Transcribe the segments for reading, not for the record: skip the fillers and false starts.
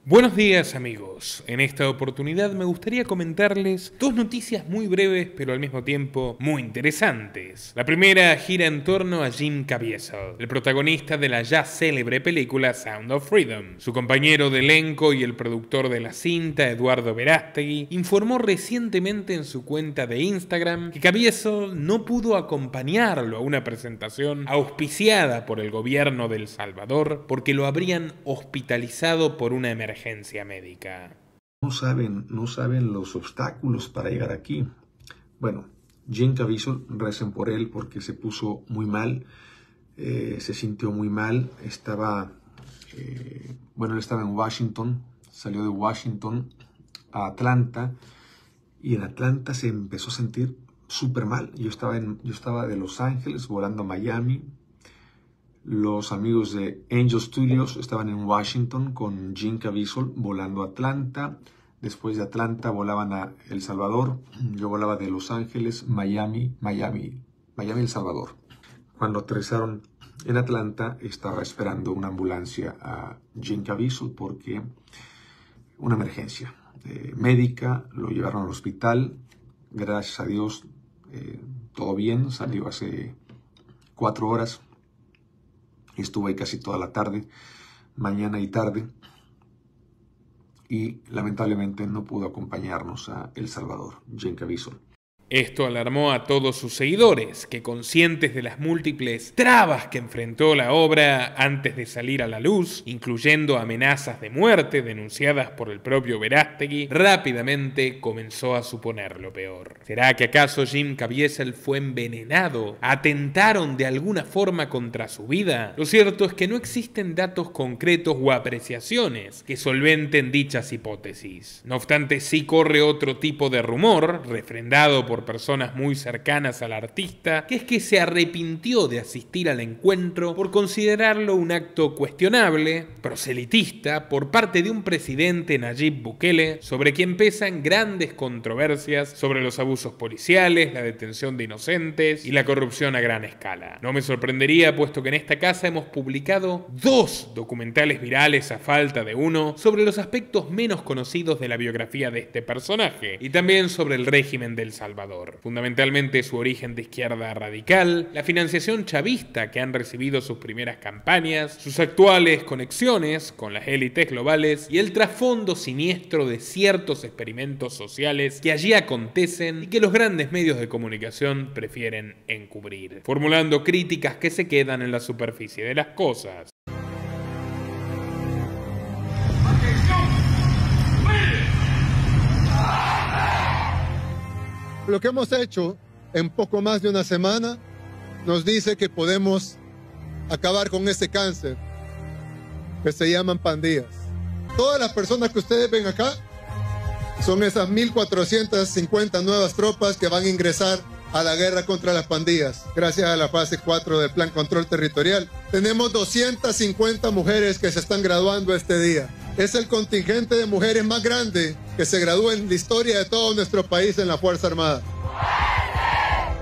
Buenos días amigos, en esta oportunidad me gustaría comentarles dos noticias muy breves pero al mismo tiempo muy interesantes. La primera gira en torno a Jim Caviezel, el protagonista de la ya célebre película Sound of Freedom. Su compañero de elenco y el productor de la cinta, Eduardo Verástegui, informó recientemente en su cuenta de Instagram que Caviezel no pudo acompañarlo a una presentación auspiciada por el gobierno de El Salvador porque lo habrían hospitalizado por una emergencia médica. No saben los obstáculos para llegar aquí. Bueno, Jim Caviezel, recen por él porque se puso muy mal, se sintió muy mal. Él estaba en Washington, salió de Washington a Atlanta y en Atlanta se empezó a sentir súper mal. Yo estaba de Los Ángeles volando a Miami. Los amigos de Angel Studios estaban en Washington con Jim Caviezel volando a Atlanta. Después de Atlanta volaban a El Salvador. Yo volaba de Los Ángeles, Miami, El Salvador. Cuando aterrizaron en Atlanta, estaba esperando una ambulancia a Jim Caviezel porque una emergencia médica. Lo llevaron al hospital. Gracias a Dios, todo bien. Salió hace 4 horas. Estuve ahí casi toda la tarde, mañana y tarde, y lamentablemente no pudo acompañarnos a El Salvador, Jim Caviezel. Esto alarmó a todos sus seguidores, que conscientes de las múltiples trabas que enfrentó la obra antes de salir a la luz, incluyendo amenazas de muerte denunciadas por el propio Verástegui, rápidamente comenzó a suponer lo peor. ¿Será que acaso Jim Caviezel fue envenenado? ¿Atentaron de alguna forma contra su vida? Lo cierto es que no existen datos concretos o apreciaciones que solventen dichas hipótesis. No obstante, sí corre otro tipo de rumor, refrendado por personas muy cercanas al artista, que es que se arrepintió de asistir al encuentro por considerarlo un acto cuestionable, proselitista, por parte de un presidente, Nayib Bukele, sobre quien pesan grandes controversias sobre los abusos policiales, la detención de inocentes y la corrupción a gran escala. No me sorprendería, puesto que en esta casa hemos publicado 2 documentales virales a falta de uno sobre los aspectos menos conocidos de la biografía de este personaje y también sobre el régimen de El Salvador. Fundamentalmente su origen de izquierda radical, la financiación chavista que han recibido sus primeras campañas, sus actuales conexiones con las élites globales y el trasfondo siniestro de ciertos experimentos sociales que allí acontecen y que los grandes medios de comunicación prefieren encubrir, formulando críticas que se quedan en la superficie de las cosas. Lo que hemos hecho en poco más de una semana nos dice que podemos acabar con este cáncer que se llaman pandillas. Todas las personas que ustedes ven acá son esas 1.450 nuevas tropas que van a ingresar a la guerra contra las pandillas, gracias a la fase 4 del Plan Control Territorial. Tenemos 250 mujeres que se están graduando este día. Es el contingente de mujeres más grande que se gradúa en la historia de todo nuestro país en la Fuerza Armada.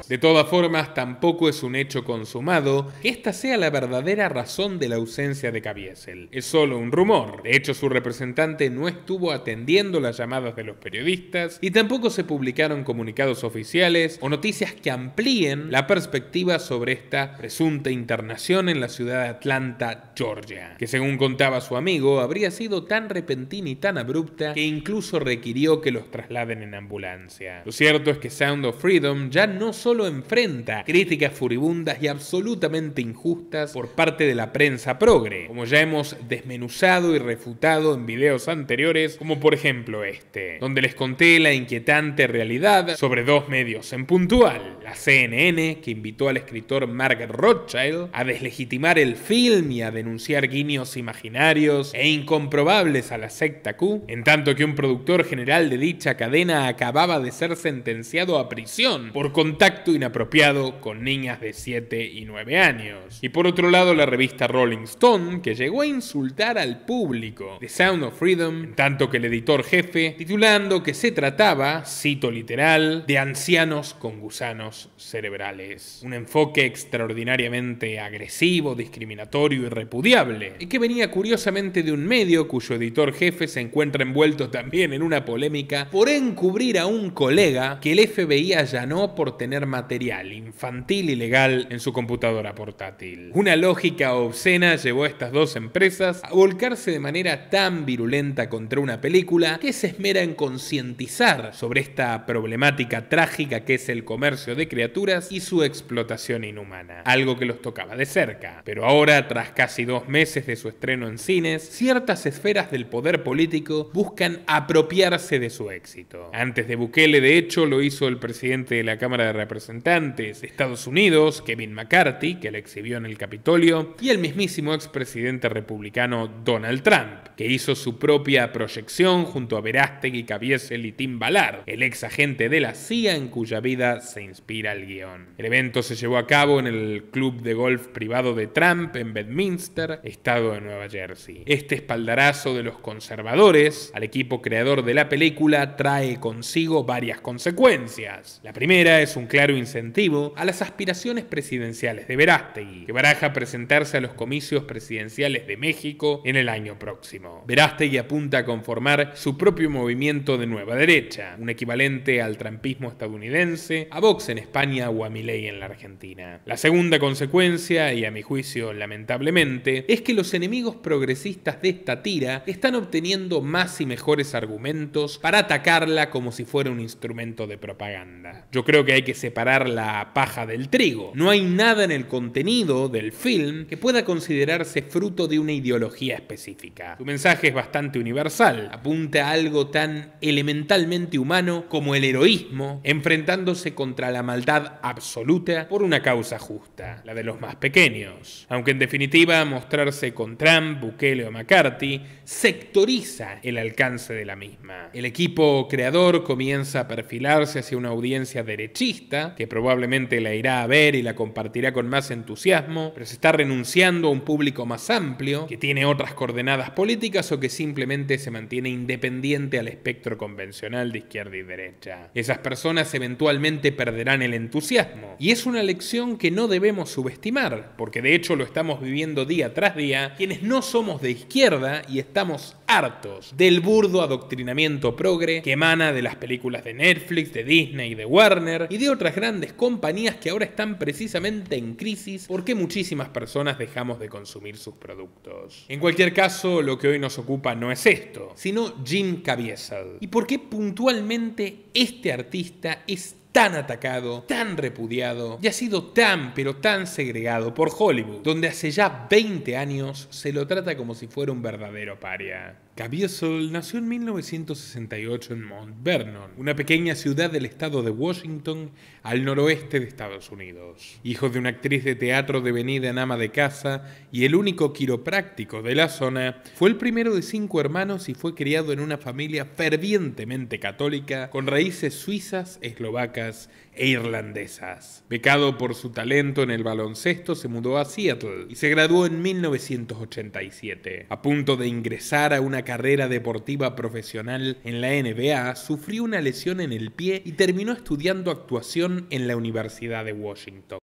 De todas formas, tampoco es un hecho consumado que esta sea la verdadera razón de la ausencia de Caviezel. Es solo un rumor. De hecho, su representante no estuvo atendiendo las llamadas de los periodistas y tampoco se publicaron comunicados oficiales o noticias que amplíen la perspectiva sobre esta presunta internación en la ciudad de Atlanta, Georgia, que según contaba su amigo, habría sido tan repentina y tan abrupta que incluso requirió que los trasladen en ambulancia. Lo cierto es que Sound of Freedom ya no solo enfrenta críticas furibundas y absolutamente injustas por parte de la prensa progre, como ya hemos desmenuzado y refutado en videos anteriores, como por ejemplo este, donde les conté la inquietante realidad sobre 2 medios en puntual: la CNN, que invitó al escritor Mark Rothschild a deslegitimar el film y a denunciar guiños imaginarios e incomprobables a la secta Q, en tanto que un productor general de dicha cadena acababa de ser sentenciado a prisión por contacto acto inapropiado con niñas de 7 y 9 años. Y por otro lado, la revista Rolling Stone, que llegó a insultar al público The Sound of Freedom, en tanto que el editor jefe, titulando que se trataba, cito literal, de ancianos con gusanos cerebrales. Un enfoque extraordinariamente agresivo, discriminatorio y repudiable, y que venía curiosamente de un medio cuyo editor jefe se encuentra envuelto también en una polémica por encubrir a un colega que el FBI allanó por tener material infantil ilegal en su computadora portátil. Una lógica obscena llevó a estas dos empresas a volcarse de manera tan virulenta contra una película que se esmera en concientizar sobre esta problemática trágica que es el comercio de criaturas y su explotación inhumana, algo que los tocaba de cerca. Pero ahora, tras casi 2 meses de su estreno en cines, ciertas esferas del poder político buscan apropiarse de su éxito. Antes de Bukele, de hecho, lo hizo el presidente de la Cámara de Representantes de Estados Unidos, Kevin McCarthy, que lo exhibió en el Capitolio, y el mismísimo expresidente republicano Donald Trump, que hizo su propia proyección junto a Verástegui, Caviezel y Tim Ballard, el ex agente de la CIA en cuya vida se inspira el guión. El evento se llevó a cabo en el club de golf privado de Trump en Bedminster, estado de Nueva Jersey. Este espaldarazo de los conservadores al equipo creador de la película trae consigo varias consecuencias. La primera es un claro incentivo a las aspiraciones presidenciales de Verástegui, que baraja presentarse a los comicios presidenciales de México en el año próximo. Verástegui apunta a conformar su propio movimiento de nueva derecha, un equivalente al trumpismo estadounidense, a Vox en España o a Milei en la Argentina. La segunda consecuencia, y a mi juicio lamentablemente, es que los enemigos progresistas de esta tira están obteniendo más y mejores argumentos para atacarla como si fuera un instrumento de propaganda. Yo creo que hay que separar la paja del trigo. No hay nada en el contenido del film que pueda considerarse fruto de una ideología específica. Su mensaje es bastante universal, apunta a algo tan elementalmente humano como el heroísmo, enfrentándose contra la maldad absoluta por una causa justa, la de los más pequeños. Aunque en definitiva mostrarse con Trump, Bukele o McCarthy sectoriza el alcance de la misma. El equipo creador comienza a perfilarse hacia una audiencia derechista, que probablemente la irá a ver y la compartirá con más entusiasmo, pero se está renunciando a un público más amplio, que tiene otras coordenadas políticas o que simplemente se mantiene independiente al espectro convencional de izquierda y derecha. Esas personas eventualmente perderán el entusiasmo, y es una lección que no debemos subestimar, porque de hecho lo estamos viviendo día tras día quienes no somos de izquierda y estamos hartos del burdo adoctrinamiento progre que emana de las películas de Netflix, de Disney, de Warner y de otras grandes compañías que ahora están precisamente en crisis porque muchísimas personas dejamos de consumir sus productos. En cualquier caso, lo que hoy nos ocupa no es esto, sino Jim Caviezel. ¿Y por qué puntualmente este artista es tan atacado, tan repudiado y ha sido tan pero tan segregado por Hollywood, donde hace ya 20 años se lo trata como si fuera un verdadero paria? Caviezel nació en 1968 en Mount Vernon, una pequeña ciudad del estado de Washington al noroeste de Estados Unidos. Hijo de una actriz de teatro devenida en ama de casa y el único quiropráctico de la zona, fue el primero de 5 hermanos y fue criado en una familia fervientemente católica con raíces suizas, eslovacas e irlandesas. Becado por su talento en el baloncesto, se mudó a Seattle y se graduó en 1987. A punto de ingresar a una carrera deportiva profesional en la NBA, sufrió una lesión en el pie y terminó estudiando actuación en la Universidad de Washington.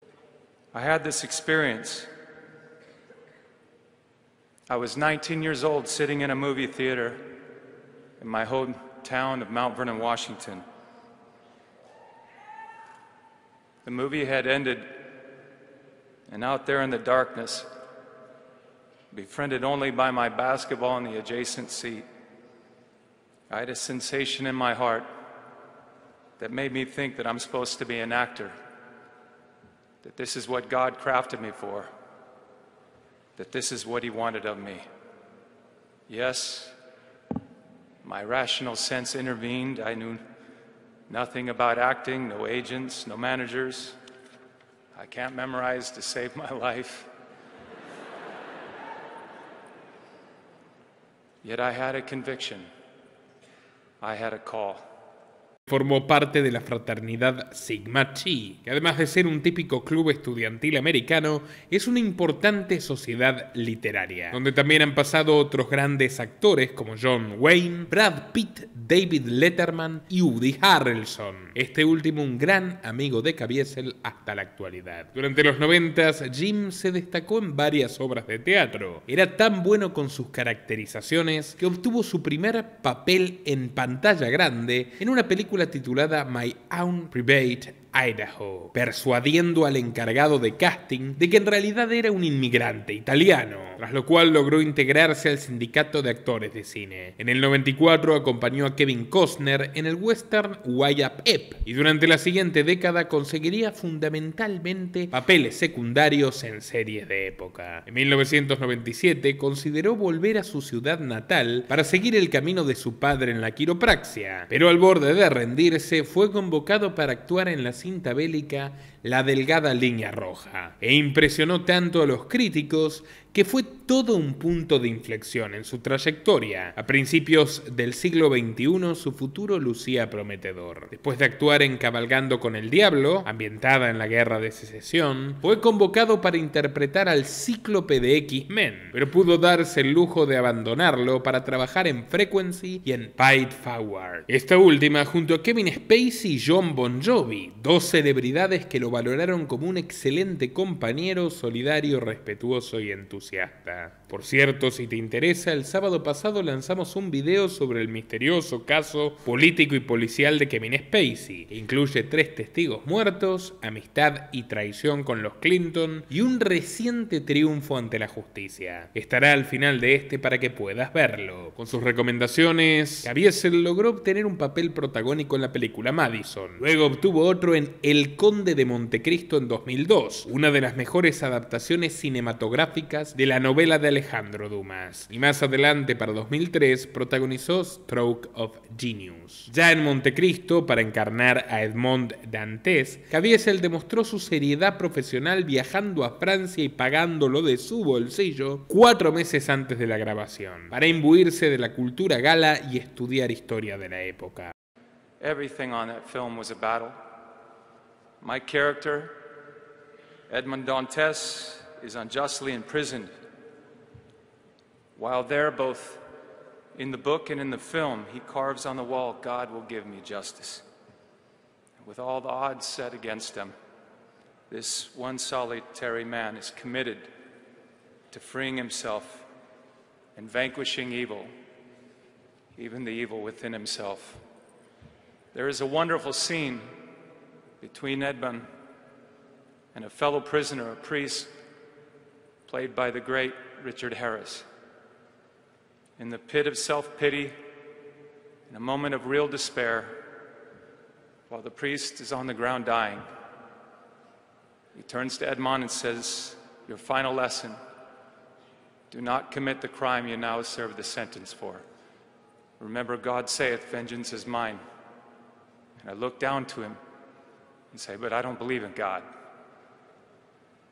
I had this experience. I was 19 years old sitting in a movie theater in my hometown of Mount Vernon, Washington. The movie had ended, and out there in the darkness, befriended only by my basketball in the adjacent seat, I had a sensation in my heart that made me think that I'm supposed to be an actor, that this is what God crafted me for, that this is what He wanted of me. Yes, my rational sense intervened. I knew nothing about acting, no agents, no managers. I can't memorize to save my life. Yet I had a conviction. I had a call. Formó parte de la fraternidad Sigma Chi, que además de ser un típico club estudiantil americano, es una importante sociedad literaria, donde también han pasado otros grandes actores como John Wayne, Brad Pitt, David Letterman y Woody Harrelson, este último un gran amigo de Caviezel hasta la actualidad. Durante los 90s, Jim se destacó en varias obras de teatro. Era tan bueno con sus caracterizaciones que obtuvo su primer papel en pantalla grande en una película titulada My Own Private Idaho, persuadiendo al encargado de casting de que en realidad era un inmigrante italiano, tras lo cual logró integrarse al sindicato de actores de cine. En el 94 acompañó a Kevin Costner en el western Wyatt Earp y durante la siguiente década conseguiría fundamentalmente papeles secundarios en series de época. En 1997 consideró volver a su ciudad natal para seguir el camino de su padre en la quiropraxia, pero al borde de rendirse fue convocado para actuar en la cinta bélica La delgada línea roja, e impresionó tanto a los críticos que fue todo un punto de inflexión en su trayectoria. A principios del siglo XXI su futuro lucía prometedor. Después de actuar en Cabalgando con el Diablo, ambientada en la Guerra de Secesión, fue convocado para interpretar al Cíclope de X-Men, pero pudo darse el lujo de abandonarlo para trabajar en Frequency y en Paid Forward. Esta última junto a Kevin Spacey y Jon Bon Jovi, dos celebridades que lo valoraron como un excelente compañero, solidario, respetuoso y entusiasta. Por cierto, si te interesa, el sábado pasado lanzamos un video sobre el misterioso caso político y policial de Kevin Spacey, que incluye 3 testigos muertos, amistad y traición con los Clinton y un reciente triunfo ante la justicia. Estará al final de este para que puedas verlo. Con sus recomendaciones, Caviezel logró obtener un papel protagónico en la película Madison. Luego obtuvo otro en El Conde de Montecristo en 2002, una de las mejores adaptaciones cinematográficas de la novela de Alejandro Dumas. Y más adelante, para 2003, protagonizó Stroke of Genius. Ya en Montecristo, para encarnar a Edmond Dantes, Caviezel demostró su seriedad profesional viajando a Francia y pagándolo de su bolsillo 4 meses antes de la grabación, para imbuirse de la cultura gala y estudiar historia de la época. Everything on that film was a battle. My character, Edmond Dantes, is unjustly imprisoned. While there, both in the book and in the film, he carves on the wall, "God will give me justice." And with all the odds set against him, this one solitary man is committed to freeing himself and vanquishing evil, even the evil within himself. There is a wonderful scene between Edmund and a fellow prisoner, a priest, played by the great Richard Harris. In the pit of self-pity, in a moment of real despair, while the priest is on the ground dying, he turns to Edmond and says, "Your final lesson, do not commit the crime you now serve the sentence for. Remember, God saith, vengeance is mine." And I look down to him and say, "But I don't believe in God."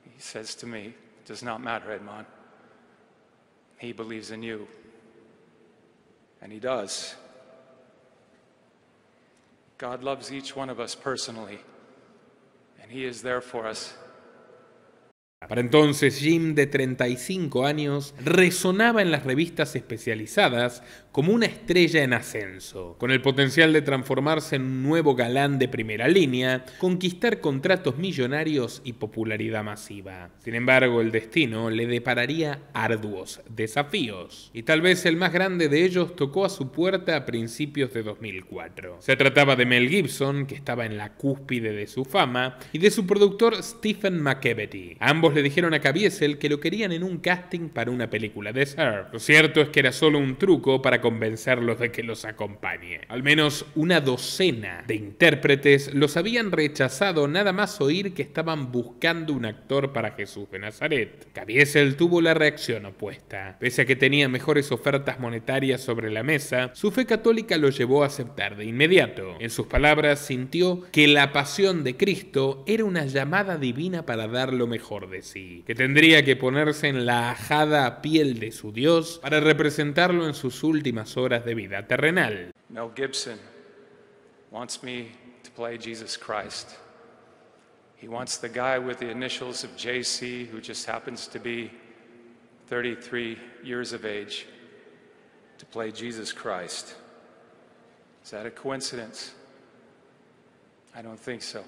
He says to me, "It does not matter, Edmond. He believes in you." And he does. God loves each one of us personally, and he is there for us. Para entonces, Jim, de 35 años, resonaba en las revistas especializadas como una estrella en ascenso, con el potencial de transformarse en un nuevo galán de primera línea, conquistar contratos millonarios y popularidad masiva. Sin embargo, el destino le depararía arduos desafíos, y tal vez el más grande de ellos tocó a su puerta a principios de 2004. Se trataba de Mel Gibson, que estaba en la cúspide de su fama, y de su productor Stephen McEvety. Ambos le dijeron a Caviezel que lo querían en un casting para una película de surf. Lo cierto es que era solo un truco para convencerlos de que los acompañe. Al menos una docena de intérpretes los habían rechazado nada más oír que estaban buscando un actor para Jesús de Nazaret. Caviezel tuvo la reacción opuesta. Pese a que tenía mejores ofertas monetarias sobre la mesa, su fe católica lo llevó a aceptar de inmediato. En sus palabras, sintió que la pasión de Cristo era una llamada divina para dar lo mejor de sí, que tendría que ponerse en la ajada piel de su Dios para representarlo en sus últimas horas de vida terrenal. Mel Gibson wants me to play Jesus Christ. He wants the guy with the initials of JC, who just happens to be 33 years of age, to play Jesus Christ. Is that a coincidence? I don't think so.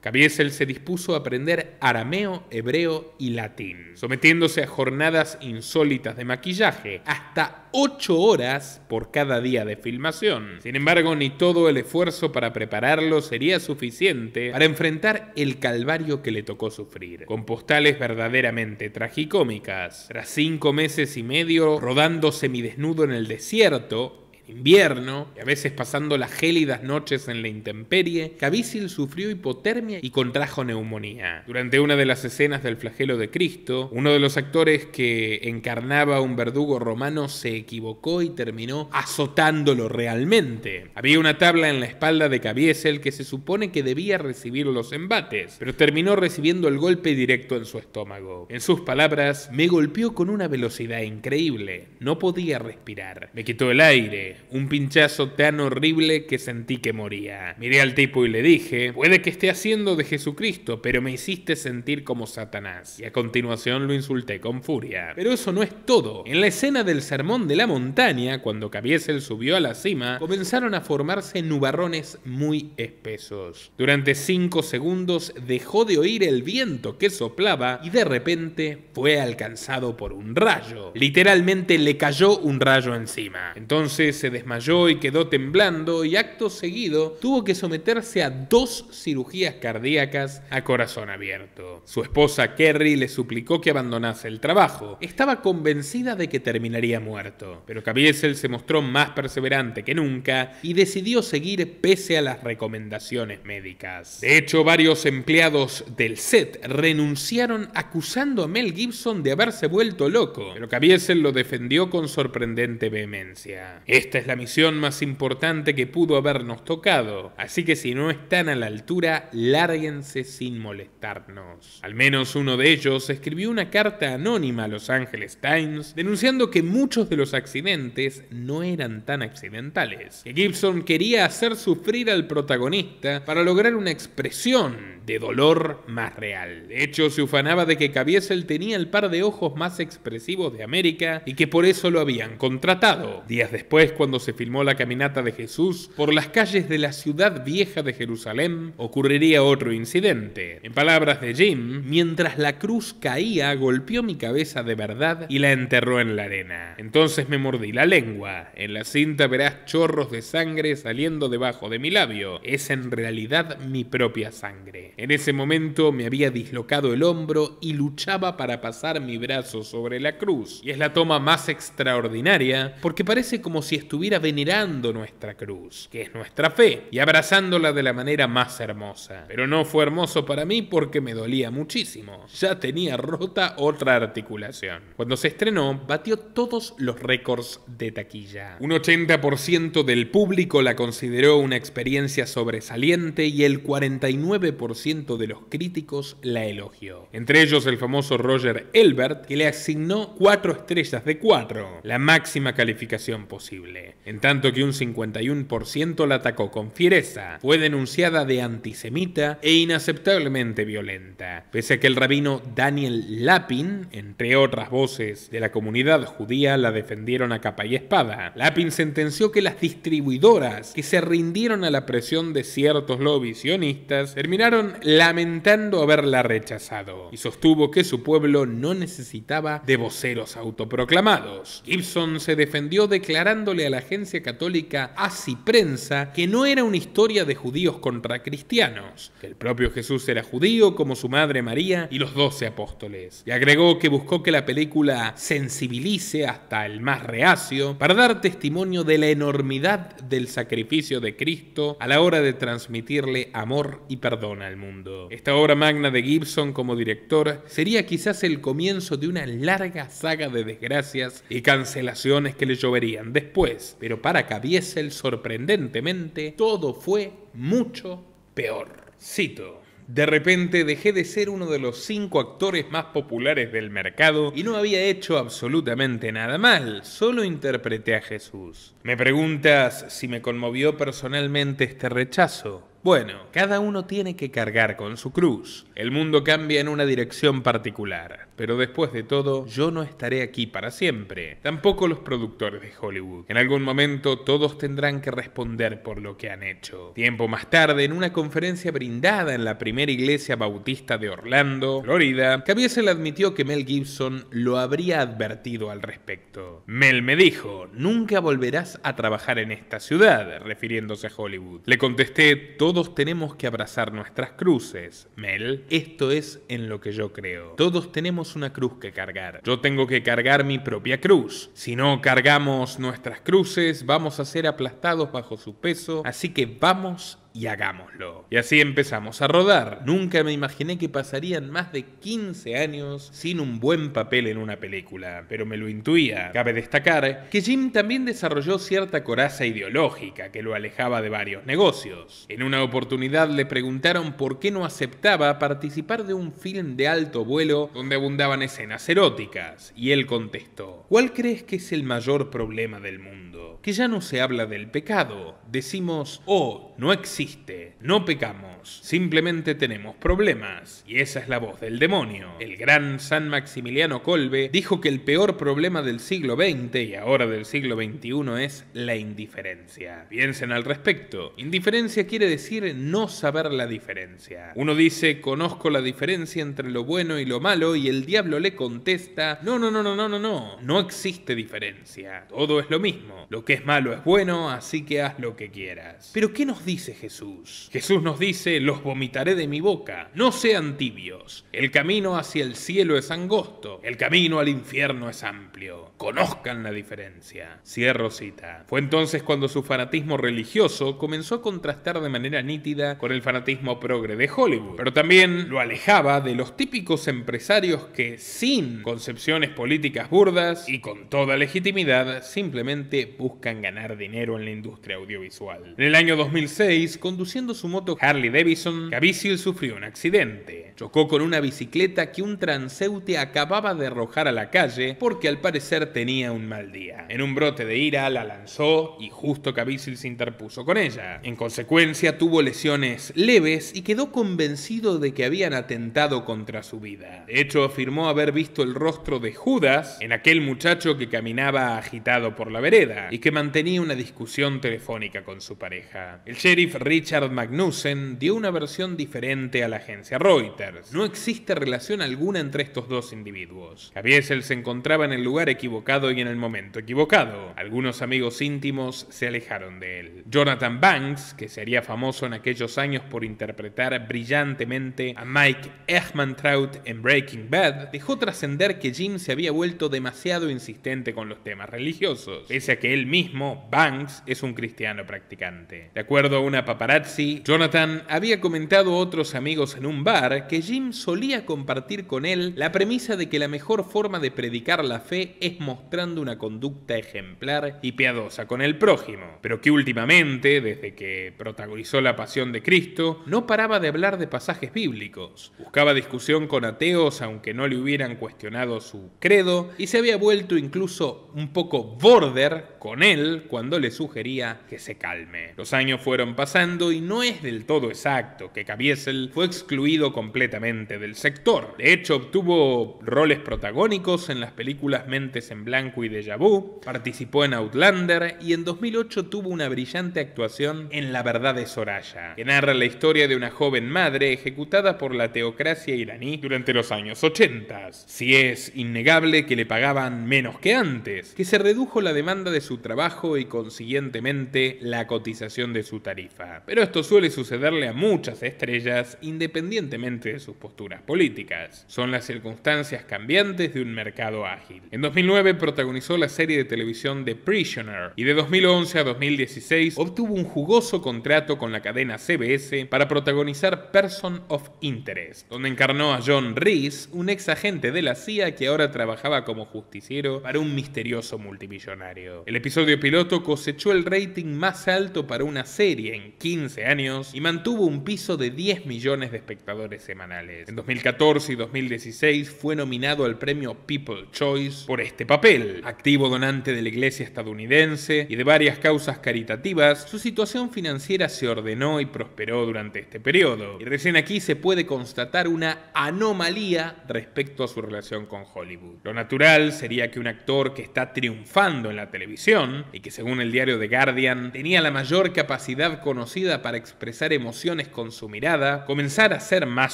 Caviezel se dispuso a aprender arameo, hebreo y latín, sometiéndose a jornadas insólitas de maquillaje, hasta 8 horas por cada día de filmación. Sin embargo, ni todo el esfuerzo para prepararlo sería suficiente para enfrentar el calvario que le tocó sufrir, con postales verdaderamente tragicómicas. Tras 5 meses y medio rodando semidesnudo en el desierto, invierno, y a veces pasando las gélidas noches en la intemperie, Caviezel sufrió hipotermia y contrajo neumonía. Durante una de las escenas del flagelo de Cristo, uno de los actores que encarnaba a un verdugo romano se equivocó y terminó azotándolo realmente. Había una tabla en la espalda de Caviezel que se supone que debía recibir los embates, pero terminó recibiendo el golpe directo en su estómago. En sus palabras, me golpeó con una velocidad increíble. No podía respirar. Me quitó el aire. Un pinchazo tan horrible que sentí que moría. Miré al tipo y le dije, puede que esté haciendo de Jesucristo, pero me hiciste sentir como Satanás. Y a continuación lo insulté con furia. Pero eso no es todo. En la escena del Sermón de la Montaña, cuando Caviezel subió a la cima, comenzaron a formarse nubarrones muy espesos. Durante 5 segundos dejó de oír el viento que soplaba y de repente fue alcanzado por un rayo. Literalmente le cayó un rayo encima. Entonces se desmayó y quedó temblando, y acto seguido tuvo que someterse a 2 cirugías cardíacas a corazón abierto. Su esposa Kerry le suplicó que abandonase el trabajo. Estaba convencida de que terminaría muerto, pero Caviezel se mostró más perseverante que nunca y decidió seguir pese a las recomendaciones médicas. De hecho, varios empleados del set renunciaron acusando a Mel Gibson de haberse vuelto loco, pero Caviezel lo defendió con sorprendente vehemencia. Esta es la misión más importante que pudo habernos tocado, así que si no están a la altura, lárguense sin molestarnos. Al menos uno de ellos escribió una carta anónima a Los Angeles Times denunciando que muchos de los accidentes no eran tan accidentales, que Gibson quería hacer sufrir al protagonista para lograr una expresión de dolor más real. De hecho, se ufanaba de que Caviezel tenía el par de ojos más expresivos de América y que por eso lo habían contratado. Días después, cuando se filmó la caminata de Jesús por las calles de la ciudad vieja de Jerusalén, ocurriría otro incidente. En palabras de Jim, mientras la cruz caía, golpeó mi cabeza de verdad y la enterró en la arena. Entonces me mordí la lengua. En la cinta verás chorros de sangre saliendo debajo de mi labio. Es en realidad mi propia sangre. En ese momento me había dislocado el hombro y luchaba para pasar mi brazo sobre la cruz. Y es la toma más extraordinaria porque parece como si estuviera venerando nuestra cruz, que es nuestra fe, y abrazándola de la manera más hermosa. Pero no fue hermoso para mí porque me dolía muchísimo. Ya tenía rota otra articulación. Cuando se estrenó, batió todos los récords de taquilla. Un 80% del público la consideró una experiencia sobresaliente y el 49% de los críticos la elogió. Entre ellos el famoso Roger Ebert, que le asignó 4 estrellas de 4, la máxima calificación posible. En tanto que un 51% la atacó con fiereza. Fue denunciada de antisemita e inaceptablemente violenta. Pese a que el rabino Daniel Lapin, entre otras voces de la comunidad judía, la defendieron a capa y espada. Lapin sentenció que las distribuidoras que se rindieron a la presión de ciertos lobbies sionistas terminaron lamentando haberla rechazado y sostuvo que su pueblo no necesitaba de voceros autoproclamados. Gibson se defendió declarándole a la agencia católica ASI Prensa que no era una historia de judíos contra cristianos, que el propio Jesús era judío como su madre María y los 12 apóstoles, y agregó que buscó que la película sensibilice hasta el más reacio para dar testimonio de la enormidad del sacrificio de Cristo a la hora de transmitirle amor y perdón al mundo. Esta obra magna de Gibson como director sería quizás el comienzo de una larga saga de desgracias y cancelaciones que le lloverían después, pero para Caviezel, sorprendentemente, todo fue mucho peor. Cito: De repente dejé de ser uno de los 5 actores más populares del mercado y no había hecho absolutamente nada mal, solo interpreté a Jesús. ¿Me preguntas si me conmovió personalmente este rechazo? Bueno, cada uno tiene que cargar con su cruz. El mundo cambia en una dirección particular, pero después de todo, yo no estaré aquí para siempre. Tampoco los productores de Hollywood. En algún momento todos tendrán que responder por lo que han hecho. Tiempo más tarde, en una conferencia brindada en la primera iglesia bautista de Orlando, Florida, Caviezel admitió que Mel Gibson lo habría advertido al respecto. Mel me dijo, nunca volverás a trabajar en esta ciudad, refiriéndose a Hollywood. Le contesté, todos tenemos que abrazar nuestras cruces. Mel, esto es en lo que yo creo. Todos tenemos una cruz que cargar. Yo tengo que cargar mi propia cruz. Si no cargamos nuestras cruces, vamos a ser aplastados bajo su peso, así que vamos y hagámoslo. Y así empezamos a rodar. Nunca me imaginé que pasarían más de 15 años sin un buen papel en una película, pero me lo intuía. Cabe destacar que Jim también desarrolló cierta coraza ideológica que lo alejaba de varios negocios. En una oportunidad le preguntaron por qué no aceptaba participar de un film de alto vuelo donde abundaban escenas eróticas, y él contestó, ¿cuál crees que es el mayor problema del mundo? Que ya no se habla del pecado. Decimos, oh, no existe, no pecamos, simplemente tenemos problemas. Y esa es la voz del demonio. El gran San Maximiliano Kolbe dijo que el peor problema del siglo XX y ahora del siglo XXI es la indiferencia. Piensen al respecto. Indiferencia quiere decir no saber la diferencia. Uno dice, conozco la diferencia entre lo bueno y lo malo, y el diablo le contesta, no existe diferencia. Todo es lo mismo. Lo que es malo es bueno, así que haz lo que quieras. Pero ¿qué nos dice Jesús? Jesús nos dice, los vomitaré de mi boca. No sean tibios. El camino hacia el cielo es angosto. El camino al infierno es amplio. Conozcan la diferencia. Cierro cita. Fue entonces cuando su fanatismo religioso comenzó a contrastar de manera nítida con el fanatismo progre de Hollywood. Pero también lo alejaba de los típicos empresarios que, sin concepciones políticas burdas y con toda legitimidad, simplemente buscan ganar dinero en la industria audiovisual. En el año 2006, conduciendo su moto Harley Davidson, Caviezel sufrió un accidente. Chocó con una bicicleta que un transeúnte acababa de arrojar a la calle porque al parecer tenía un mal día. En un brote de ira la lanzó y justo Caviezel se interpuso con ella. En consecuencia tuvo lesiones leves y quedó convencido de que habían atentado contra su vida. De hecho, afirmó haber visto el rostro de Judas en aquel muchacho que caminaba agitado por la vereda y que mantenía una discusión telefónica con su pareja. El sheriff Richard Magnussen dio una versión diferente a la agencia Reuters. No existe relación alguna entre estos dos individuos. Caviezel se encontraba en el lugar equivocado y en el momento equivocado. Algunos amigos íntimos se alejaron de él. Jonathan Banks, que se haría famoso en aquellos años por interpretar brillantemente a Mike Ehrmantraut en Breaking Bad, dejó trascender que Jim se había vuelto demasiado insistente con los temas religiosos, pese a que él mismo, Banks, es un cristiano practicante. De acuerdo a una paparazzi, Jonathan había comentado a otros amigos en un bar que Jim solía compartir con él la premisa de que la mejor forma de predicar la fe es mostrando una conducta ejemplar y piadosa con el prójimo, pero que últimamente, desde que protagonizó La Pasión de Cristo, no paraba de hablar de pasajes bíblicos. Buscaba discusión con ateos aunque no le hubieran cuestionado su credo y se había vuelto incluso un poco border con él cuando le sugería que se calme. Los años fueron pasando y no es del todo exacto que Caviezel fue excluido completamente del sector. De hecho, obtuvo roles protagónicos en las películas Mentes en Blanco y Déjà Vu, participó en Outlander y en 2008 tuvo una brillante actuación en La Verdad de Soraya, que narra la historia de una joven madre ejecutada por la teocracia iraní durante los años 80. Si es innegable que le pagaban menos que antes, que se redujo la demanda de su trabajo y consiguientemente la cotización de su tarifa. Pero esto suele sucederle a muchas estrellas independientemente de sus posturas políticas. Son las circunstancias cambiantes de un mercado ágil. En 2009 protagonizó la serie de televisión The Prisoner y de 2011 a 2016 obtuvo un jugoso contrato con la cadena CBS para protagonizar Person of Interest, donde encarnó a John Reese, un ex agente de la CIA que ahora trabajaba como justiciero para un misterioso multimillonario. El episodio episodio piloto cosechó el rating más alto para una serie en 15 años y mantuvo un piso de 10 millones de espectadores semanales. En 2014 y 2016 fue nominado al premio People's Choice por este papel. Activo donante de la iglesia estadounidense y de varias causas caritativas, su situación financiera se ordenó y prosperó durante este periodo. Y recién aquí se puede constatar una anomalía respecto a su relación con Hollywood. Lo natural sería que un actor que está triunfando en la televisión y que según el diario The Guardian tenía la mayor capacidad conocida para expresar emociones con su mirada, comenzara a ser más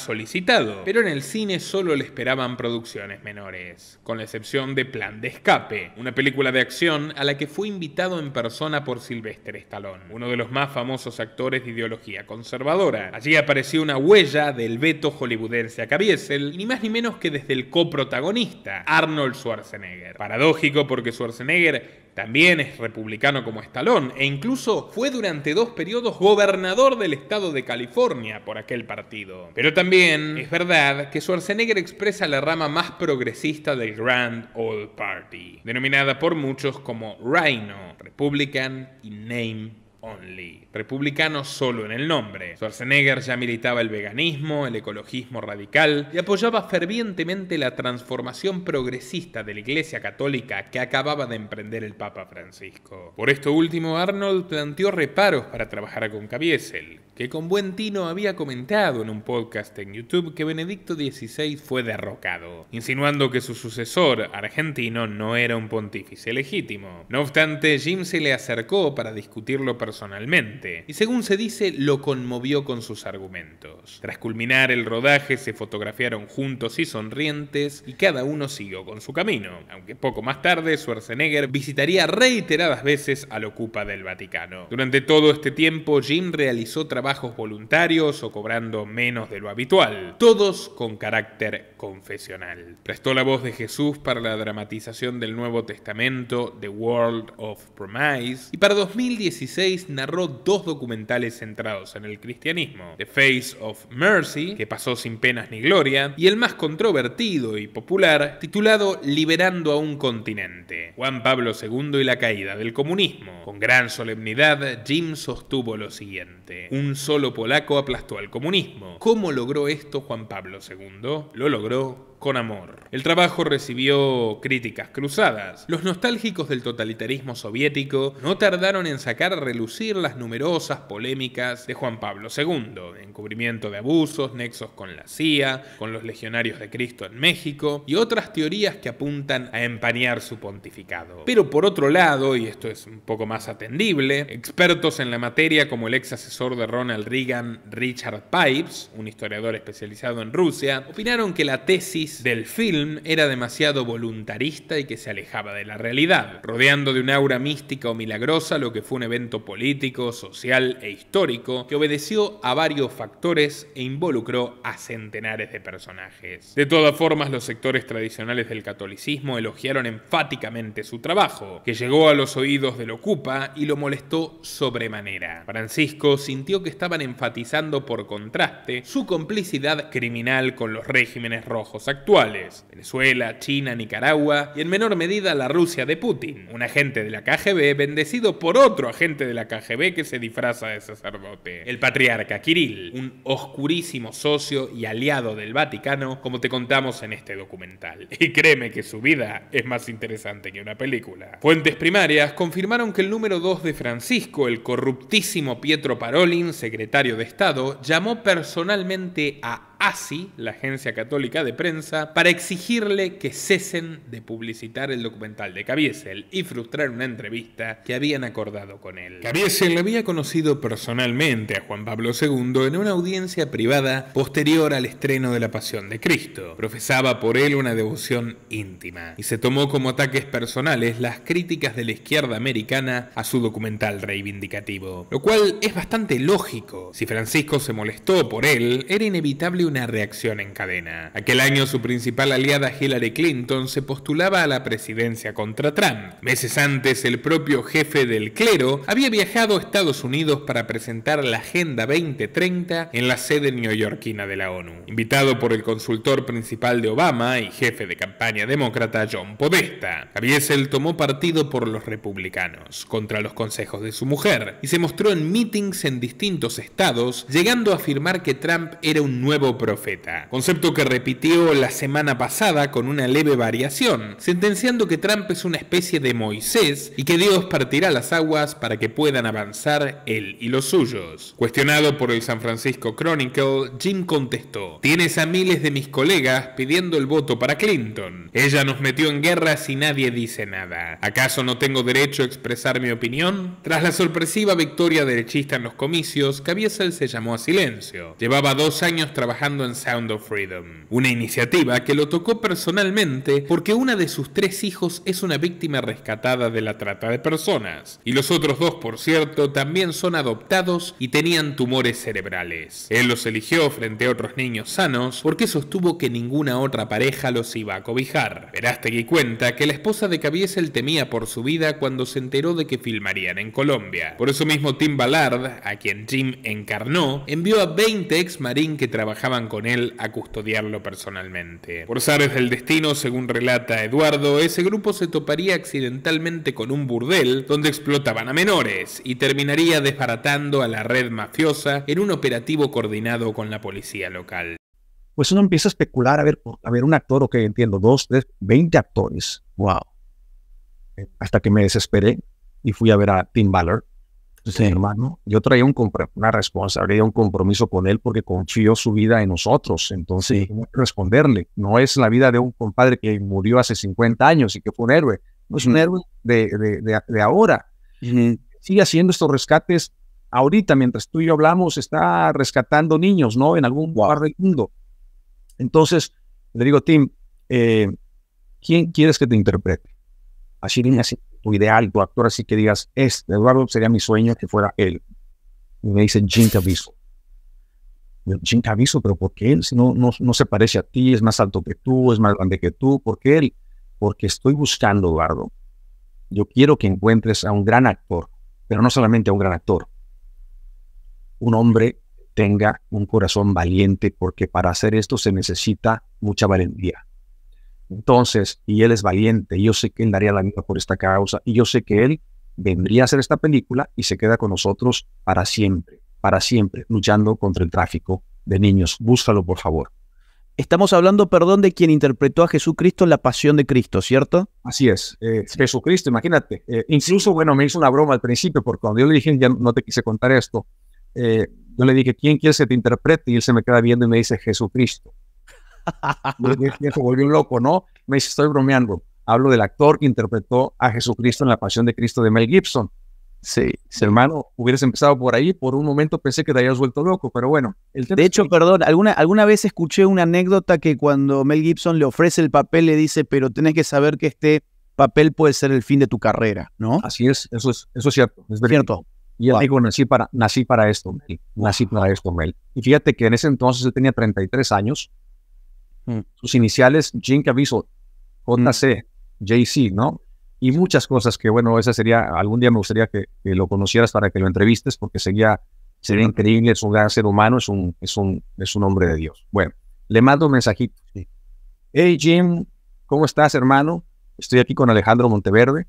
solicitado. Pero en el cine solo le esperaban producciones menores, con la excepción de Plan de Escape, una película de acción a la que fue invitado en persona por Sylvester Stallone, uno de los más famosos actores de ideología conservadora. Allí apareció una huella del veto hollywoodense a Caviezel, y ni más ni menos que desde el coprotagonista, Arnold Schwarzenegger. Paradójico porque Schwarzenegger también es republicano como Stallone e incluso fue durante 2 periodos gobernador del estado de California por aquel partido. Pero también es verdad que Schwarzenegger expresa la rama más progresista del Grand Old Party, denominada por muchos como Rhino, Republican in name only, republicano solo en el nombre. Schwarzenegger ya militaba el veganismo, el ecologismo radical y apoyaba fervientemente la transformación progresista de la Iglesia Católica que acababa de emprender el Papa Francisco. Por esto último, Arnold planteó reparos para trabajar con Caviezel, que con buen tino había comentado en un podcast en YouTube que Benedicto XVI fue derrocado, insinuando que su sucesor argentino no era un pontífice legítimo. No obstante, Jim se le acercó para discutirlo personalmente, y según se dice, lo conmovió con sus argumentos. Tras culminar el rodaje, se fotografiaron juntos y sonrientes, y cada uno siguió con su camino, aunque poco más tarde Schwarzenegger visitaría reiteradas veces al Ocupa del Vaticano. Durante todo este tiempo, Jim realizó trabajos voluntarios o cobrando menos de lo habitual, todos con carácter confesional. Prestó la voz de Jesús para la dramatización del Nuevo Testamento, The World of Promise, y para 2016 narró 2 documentales centrados en el cristianismo: The Face of Mercy, que pasó sin penas ni gloria, y el más controvertido y popular, titulado Liberando a un continente, Juan Pablo II y la caída del comunismo. Con gran solemnidad, Jim sostuvo lo siguiente: un solo polaco aplastó al comunismo. ¿Cómo logró esto Juan Pablo II? Lo logró con amor. El trabajo recibió críticas cruzadas. Los nostálgicos del totalitarismo soviético no tardaron en sacar a relucir las numerosas polémicas de Juan Pablo II, encubrimiento de abusos, nexos con la CIA, con los legionarios de Cristo en México y otras teorías que apuntan a empañar su pontificado. Pero por otro lado, y esto es un poco más atendible, expertos en la materia como el ex asesor de Ronald Reagan, Richard Pipes, un historiador especializado en Rusia, opinaron que la tesis del film era demasiado voluntarista y que se alejaba de la realidad, rodeando de un aura mística o milagrosa lo que fue un evento político, social e histórico que obedeció a varios factores e involucró a centenares de personajes. De todas formas, los sectores tradicionales del catolicismo elogiaron enfáticamente su trabajo, que llegó a los oídos del Ocupa y lo molestó sobremanera. Francisco sintió que estaban enfatizando por contraste su complicidad criminal con los regímenes rojos actuales: Venezuela, China, Nicaragua y en menor medida la Rusia de Putin, un agente de la KGB bendecido por otro agente de la KGB que se disfraza de sacerdote, el patriarca Kirill, un oscurísimo socio y aliado del Vaticano, como te contamos en este documental. Y créeme que su vida es más interesante que una película. Fuentes primarias confirmaron que el número 2 de Francisco, el corruptísimo Pietro Parolin, secretario de Estado, llamó personalmente a ASI, la agencia católica de prensa, para exigirle que cesen de publicitar el documental de Caviezel y frustrar una entrevista que habían acordado con él. Caviezel había conocido personalmente a Juan Pablo II en una audiencia privada posterior al estreno de La Pasión de Cristo. Profesaba por él una devoción íntima y se tomó como ataques personales las críticas de la izquierda americana a su documental reivindicativo, lo cual es bastante lógico. Si Francisco se molestó por él, era inevitable una reacción en cadena. Aquel año su principal aliada Hillary Clinton se postulaba a la presidencia contra Trump. Meses antes, el propio jefe del clero había viajado a Estados Unidos para presentar la Agenda 2030 en la sede neoyorquina de la ONU, invitado por el consultor principal de Obama y jefe de campaña demócrata John Podesta. Caviezel tomó partido por los republicanos, contra los consejos de su mujer, y se mostró en mítings en distintos estados, llegando a afirmar que Trump era un nuevo profeta, concepto que repitió la semana pasada con una leve variación, sentenciando que Trump es una especie de Moisés y que Dios partirá las aguas para que puedan avanzar él y los suyos. Cuestionado por el San Francisco Chronicle, Jim contestó: «Tienes a miles de mis colegas pidiendo el voto para Clinton. Ella nos metió en guerras y nadie dice nada. ¿Acaso no tengo derecho a expresar mi opinión?». Tras la sorpresiva victoria derechista en los comicios, Caviezel se llamó a silencio. Llevaba 2 años trabajando en Sound of Freedom, una iniciativa que lo tocó personalmente porque una de sus 3 hijos es una víctima rescatada de la trata de personas, y los otros 2, por cierto, también son adoptados y tenían tumores cerebrales. Él los eligió frente a otros niños sanos porque sostuvo que ninguna otra pareja los iba a cobijar. Verástegui cuenta que la esposa de Caviezel temía por su vida cuando se enteró de que filmarían en Colombia. Por eso mismo Tim Ballard, a quien Jim encarnó, envió a 20 ex-marín que trabajaban con él a custodiarlo personalmente. Por azares del destino, según relata Eduardo, ese grupo se toparía accidentalmente con un burdel donde explotaban a menores y terminaría desbaratando a la red mafiosa en un operativo coordinado con la policía local. Pues uno empieza a especular, a ver un actor, ok, entiendo, 2, 3, 20 actores, wow. Hasta que me desesperé y fui a ver a Tim Ballard, sí, hermano. Yo traía una responsabilidad, un compromiso con él porque confió su vida en nosotros, entonces tengo que responderle. No es la vida de un compadre que murió hace 50 años y que fue un héroe, no es un héroe de ahora. Sigue haciendo estos rescates ahorita, mientras tú y yo hablamos, está rescatando niños, ¿no? En algún lugar del mundo. Entonces, le digo, Tim, ¿quién quieres que te interprete? Así, tu ideal, tu actor, así que digas, Eduardo, sería mi sueño que fuera él. Y me dice, Jim Caviezel. Jim Caviezel, pero ¿por qué él? Si no se parece a ti, es más alto que tú, es más grande que tú, ¿por qué él? Porque estoy buscando, Eduardo. Yo quiero que encuentres a un gran actor, pero no solamente a un gran actor. Un hombre tenga un corazón valiente, porque para hacer esto se necesita mucha valentía. Entonces, y él es valiente, y yo sé que él daría la vida por esta causa, y yo sé que él vendría a hacer esta película y se queda con nosotros para siempre, luchando contra el tráfico de niños. Búscalo, por favor. Estamos hablando, perdón, de quien interpretó a Jesucristo en La Pasión de Cristo, ¿cierto? Así es, Jesucristo, imagínate. Incluso, bueno, me hizo una broma al principio, porque cuando yo le dije, ya no te quise contar esto, yo le dije, ¿quién quieres que te interprete? Y él se me queda viendo y me dice, Jesucristo. Se volvió loco, ¿no? Me dice, estoy bromeando. Hablo del actor que interpretó a Jesucristo en La Pasión de Cristo de Mel Gibson. Sí, hermano, hubieras empezado por ahí, por un momento pensé que te habías vuelto loco, pero bueno. De hecho, perdón, alguna vez escuché una anécdota que cuando Mel Gibson le ofrece el papel, le dice, pero tenés que saber que este papel puede ser el fin de tu carrera, ¿no? Así es, eso es cierto. Es cierto. Y él dijo, nací para esto, Mel. Nací para esto, Mel. Y fíjate que en ese entonces él tenía 33 años. Sus iniciales, Jim Caviezel, JC, JC, ¿no? Y muchas cosas que, bueno, esa sería, algún día me gustaría que lo conocieras para que lo entrevistes, porque sería increíble, es un gran ser humano, es un hombre de Dios. Bueno, le mando un mensajito. Hey, Jim, ¿cómo estás, hermano? Estoy aquí con Alejandro Monteverde.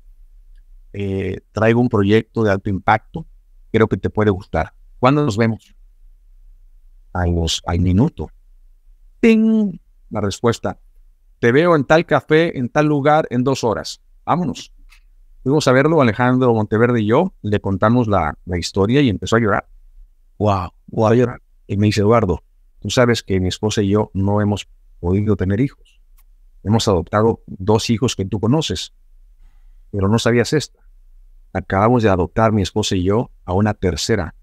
Traigo un proyecto de alto impacto. Creo que te puede gustar. ¿Cuándo nos vemos? Al minuto. ¡Ting! La respuesta. Te veo en tal café, en tal lugar, en 2 horas. Vámonos. Fuimos a verlo, Alejandro Monteverde y yo. Le contamos la historia y empezó a llorar. Wow, a llorar. Y me dice, Eduardo, tú sabes que mi esposa y yo no hemos podido tener hijos. Hemos adoptado 2 hijos que tú conoces, pero no sabías esta. Acabamos de adoptar mi esposa y yo a una tercera,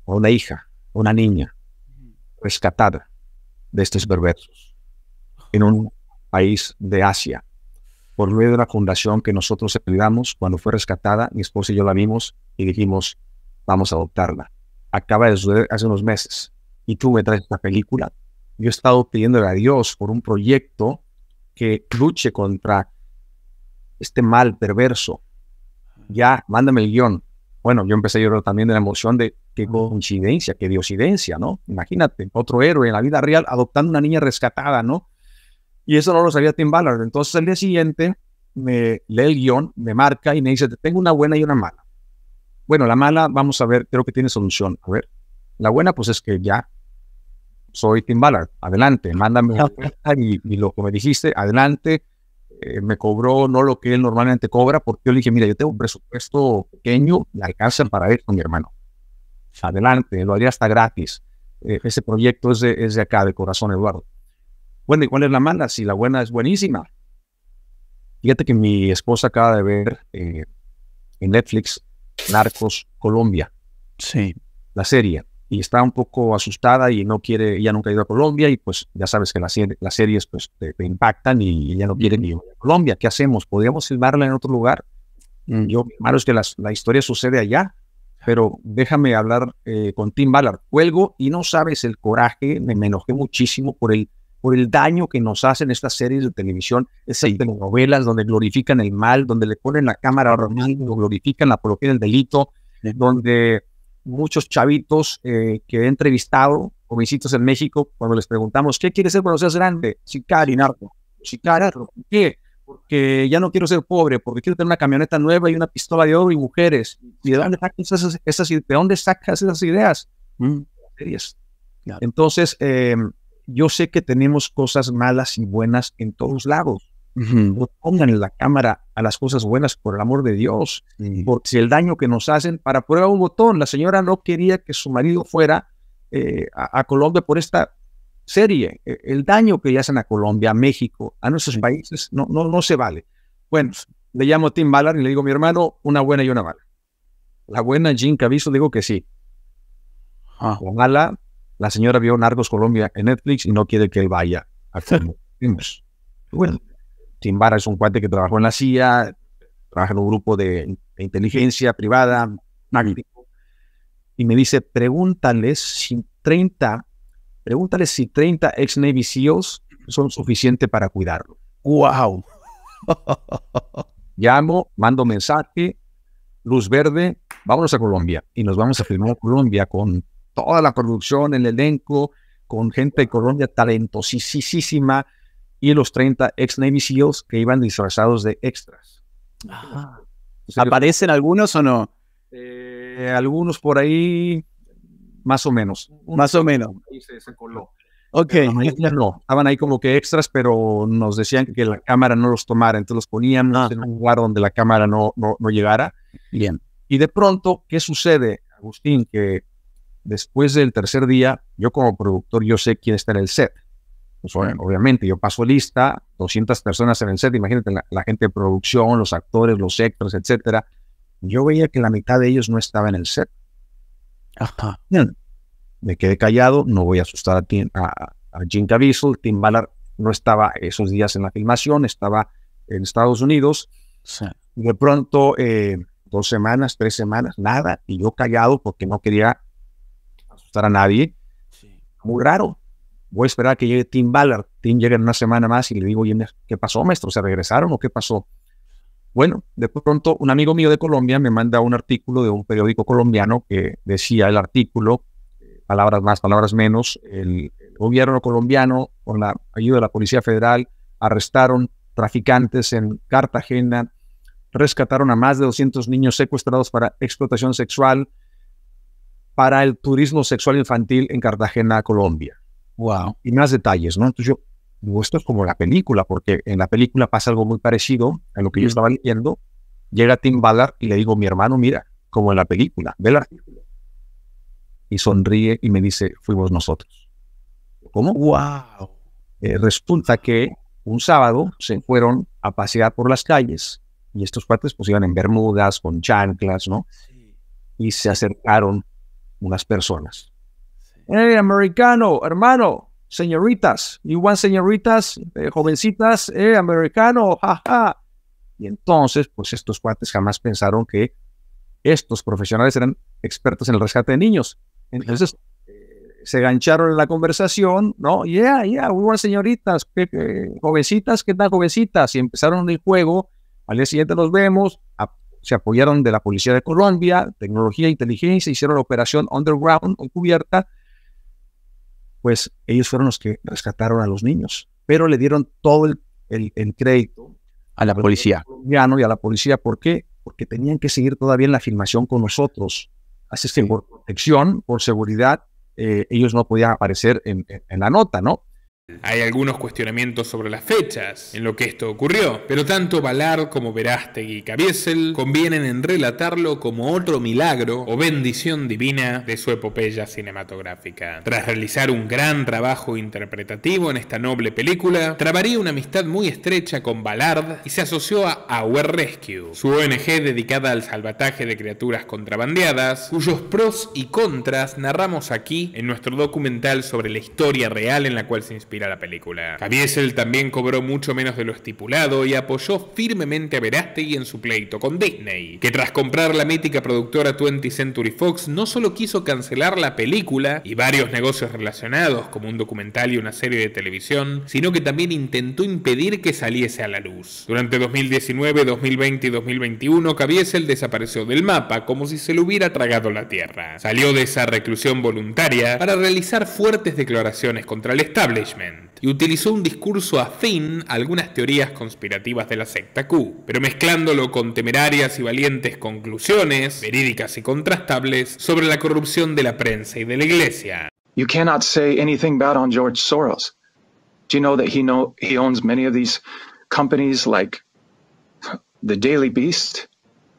a una hija, a una niña, rescatada de estos perversos, en un país de Asia, por medio de una fundación que nosotros ayudamos. Cuando fue rescatada, mi esposa y yo la vimos y dijimos, vamos a adoptarla. Acaba de suceder hace unos meses, y tú me traes esta película yo he estado pidiéndole a Dios por un proyecto que luche contra este mal perverso. Ya, mándame el guión. Bueno, yo empecé a llorar también de la emoción de qué coincidencia, qué diosidencia, ¿no? Imagínate, otro héroe en la vida real adoptando una niña rescatada, ¿no? Y eso no lo sabía Tim Ballard. Entonces, al día siguiente, me lee el guión, me marca y me dice, tengo una buena y una mala. Bueno, la mala, vamos a ver, creo que tiene solución. A ver, la buena, pues es que ya soy Tim Ballard. Adelante, mándame y lo que me dijiste, adelante. Me cobró no lo que él normalmente cobra, porque yo le dije, mira, yo tengo un presupuesto pequeño, me alcanza para esto, mi hermano. Adelante, lo haría hasta gratis. Ese proyecto es de acá, de corazón, Eduardo. Bueno, ¿y cuál es la mala? Si la buena es buenísima. Fíjate que mi esposa acaba de ver en Netflix Narcos Colombia. Sí. La serie. Y está un poco asustada y no quiere, ella nunca ha ido a Colombia y pues ya sabes que las series pues te impactan y ella no quiere ni ir a Colombia. ¿Qué hacemos? ¿Podríamos filmarla en otro lugar? Yo, hermano, es que la historia sucede allá, pero déjame hablar con Tim Ballard. Cuelgo y no sabes el coraje, me enojé muchísimo por el daño que nos hacen estas series de televisión, esas telenovelas donde glorifican el mal, donde le ponen la cámara romántica, glorifican la apología del delito, donde muchos chavitos que he entrevistado, jovencitos en México, cuando les preguntamos, ¿qué quieres ser cuando seas grande? Sicario, narco. Sicario, ¿por qué? Porque ya no quiero ser pobre, porque quiero tener una camioneta nueva y una pistola de oro y mujeres. ¿Y de dónde sacas esas ideas? Series. Claro. Entonces, yo sé que tenemos cosas malas y buenas en todos lados. No pongan en la cámara a las cosas buenas, por el amor de Dios, porque si el daño que nos hacen, para prueba un botón, la señora no quería que su marido fuera a Colombia por esta serie. El daño que le hacen a Colombia, a México, a nuestros países, no se vale. Bueno, le llamo a Tim Ballard y le digo, mi hermano, una buena y una mala. La buena, Jim Caviezel, digo que sí. La mala, la señora vio Narcos Colombia en Netflix y no quiere que él vaya a Colombia. Bueno, Tim Ballard es un cuate que trabajó en la CIA, trabaja en un grupo de inteligencia privada, magnífico, y me dice, pregúntales si 30 ex Navy SEALs son suficientes para cuidarlo. ¡Wow! Llamo, mando mensaje, luz verde, vámonos a Colombia. Y nos vamos a filmar a Colombia con toda la producción, el elenco, con gente de Colombia talentosísima, y los 30 ex Navy SEALs que iban disfrazados de extras. ¿Aparecen algunos o no? Algunos por ahí, más o menos. Más o menos. Ahí se coló. Ok. No, estaban ahí como que extras, pero nos decían que la cámara no los tomara, entonces los poníamos en un lugar donde la cámara no llegara. Bien. Y de pronto, ¿qué sucede, Agustín? Que después del tercer día, yo como productor, yo sé quién está en el set. Pues, obviamente, yo paso lista, 200 personas en el set, imagínate la gente de producción, los actores, los extras, etcétera. Yo veía que la mitad de ellos no estaba en el set. Ajá. Bien. Me quedé callado, no voy a asustar a Jim Caviezel. Tim Ballard no estaba esos días en la filmación, estaba en Estados Unidos. Sí. Y de pronto, 2 semanas, 3 semanas, nada, y yo callado porque no quería asustar a nadie. Sí. Muy raro. Voy a esperar a que llegue Tim Ballard. Tim llega en una semana más y le digo, ¿qué pasó, maestro? ¿Se regresaron o qué pasó? Bueno, de pronto un amigo mío de Colombia me manda un artículo de un periódico colombiano que decía el artículo, palabras más, palabras menos, el gobierno colombiano, con la ayuda de la Policía Federal, arrestaron traficantes en Cartagena, rescataron a más de 200 niños secuestrados para explotación sexual, para el turismo sexual infantil en Cartagena, Colombia. Wow. Y más detalles, ¿no? Entonces yo digo, esto es como la película, porque en la película pasa algo muy parecido a lo que yo estaba leyendo. Llega Tim Ballard y le digo, mi hermano, mira, como en la película, ve el artículo. Y sonríe y me dice, fuimos nosotros. ¿Cómo? Wow. Resulta que un sábado se fueron a pasear por las calles y estos cuates pues iban en bermudas, con chanclas, ¿no? Sí. Y se acercaron unas personas. Hey, americano, hermano, señoritas, you want señoritas, jovencitas, americano, jaja. Y entonces, pues estos cuates jamás pensaron que estos profesionales eran expertos en el rescate de niños. Entonces, se gancharon en la conversación, ¿no? Buenas señoritas, jovencitas, ¿qué tal jovencitas? Y empezaron el juego. Al día siguiente nos vemos, se apoyaron de la Policía de Colombia, tecnología e inteligencia, hicieron la operación Underground, encubierta. Pues ellos fueron los que rescataron a los niños, pero le dieron todo el crédito a la policía. Y a la policía. ¿Por qué? Porque tenían que seguir todavía en la filmación con nosotros. Así es que por protección, por seguridad, ellos no podían aparecer en la nota, ¿no? Hay algunos cuestionamientos sobre las fechas en lo que esto ocurrió, pero tanto Ballard como Verástegui y Caviezel convienen en relatarlo como otro milagro o bendición divina de su epopeya cinematográfica. Tras realizar un gran trabajo interpretativo en esta noble película, trabaría una amistad muy estrecha con Ballard y se asoció a Our Rescue, su ONG dedicada al salvataje de criaturas contrabandeadas, cuyos pros y contras narramos aquí en nuestro documental sobre la historia real en la cual se inspira la película. Caviezel también cobró mucho menos de lo estipulado y apoyó firmemente a Verástegui en su pleito con Disney, que tras comprar la mítica productora 20th Century Fox no solo quiso cancelar la película y varios negocios relacionados como un documental y una serie de televisión, sino que también intentó impedir que saliese a la luz. Durante 2019, 2020 y 2021 Caviezel desapareció del mapa como si se lo hubiera tragado la tierra. Salió de esa reclusión voluntaria para realizar fuertes declaraciones contra el establishment y utilizó un discurso afín a algunas teorías conspirativas de la secta Q, pero mezclándolo con temerarias y valientes conclusiones, verídicas y contrastables, sobre la corrupción de la prensa y de la iglesia. You cannot say anything bad on George Soros. Do you know that he owns many of these companies like the Daily Beast?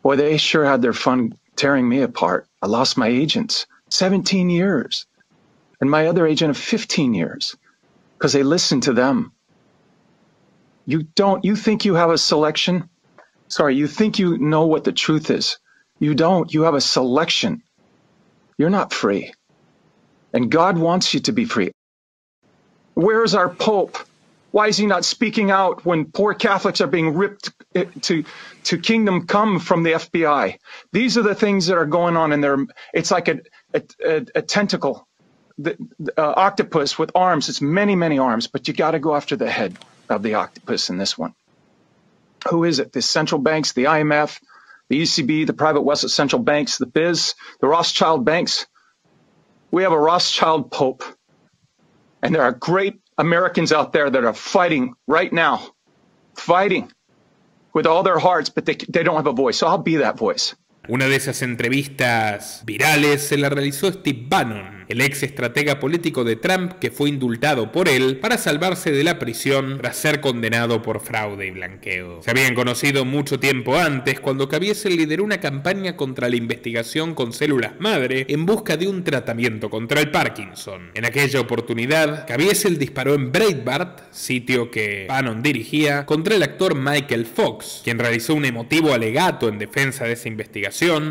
Boy, they sure had their fun tearing me apart. I lost my agents 17 years and my other agent of 15 years. Because they listen to them. You think you have a selection? Sorry, you think you know what the truth is. You don't. You have a selection. You're not free. And God wants you to be free. Where is our Pope? Why is he not speaking out when poor Catholics are being ripped to kingdom come from the FBI? These are the things that are going on in there. It's like a tentacle. The octopus with arms. It's many, many arms, but you got to go after the head of the octopus in this one. Who is it? The central banks, the IMF, the ECB, the private West central banks, the BIZ, the Rothschild banks. We have a Rothschild Pope. And there are great Americans out there that are fighting right now, fighting with all their hearts, but they don't have a voice. So I'll be that voice. Una de esas entrevistas virales se la realizó Steve Bannon, el ex estratega político de Trump que fue indultado por él para salvarse de la prisión tras ser condenado por fraude y blanqueo. Se habían conocido mucho tiempo antes cuando Caviezel lideró una campaña contra la investigación con células madre en busca de un tratamiento contra el Parkinson. En aquella oportunidad, Caviezel disparó en Breitbart, sitio que Bannon dirigía, contra el actor Michael Fox, quien realizó un emotivo alegato en defensa de esa investigación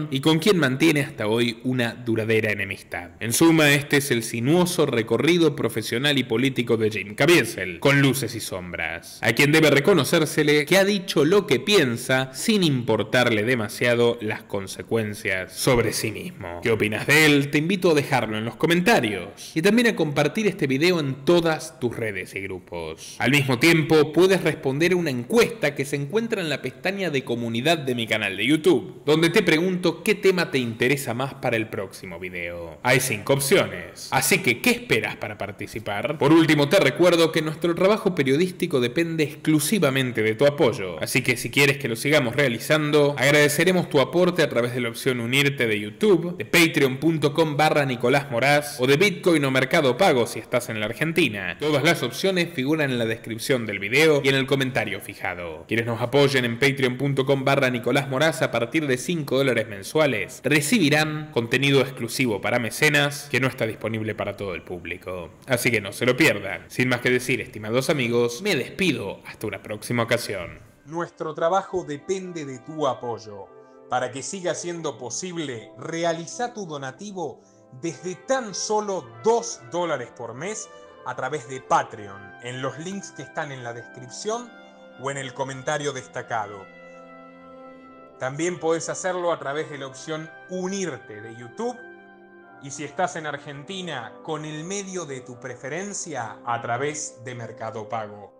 y con quien mantiene hasta hoy una duradera enemistad. En suma, este es el sinuoso recorrido profesional y político de Jim Caviezel, con luces y sombras, a quien debe reconocérsele que ha dicho lo que piensa sin importarle demasiado las consecuencias sobre sí mismo. ¿Qué opinas de él? Te invito a dejarlo en los comentarios y también a compartir este video en todas tus redes y grupos. Al mismo tiempo, puedes responder a una encuesta que se encuentra en la pestaña de comunidad de mi canal de YouTube, donde te pregunto qué tema te interesa más para el próximo video. Hay 5 opciones, así que ¿qué esperas para participar? Por último, te recuerdo que nuestro trabajo periodístico depende exclusivamente de tu apoyo, así que si quieres que lo sigamos realizando, agradeceremos tu aporte a través de la opción unirte de YouTube, de patreon.com/Nicolás Moraz o de Bitcoin o Mercado Pago si estás en la Argentina. Todas las opciones figuran en la descripción del video y en el comentario fijado. Quienes nos apoyen en patreon.com/Nicolás Moraz a partir de $5 mensuales recibirán contenido exclusivo para mecenas que no está disponible para todo el público. Así que no se lo pierdan. Sin más que decir, estimados amigos, me despido hasta una próxima ocasión. Nuestro trabajo depende de tu apoyo. Para que siga siendo posible, realiza tu donativo desde tan solo $2 por mes a través de Patreon, en los links que están en la descripción o en el comentario destacado. También podés hacerlo a través de la opción Unirte de YouTube Y si estás en Argentina, con el medio de tu preferencia a través de Mercado Pago.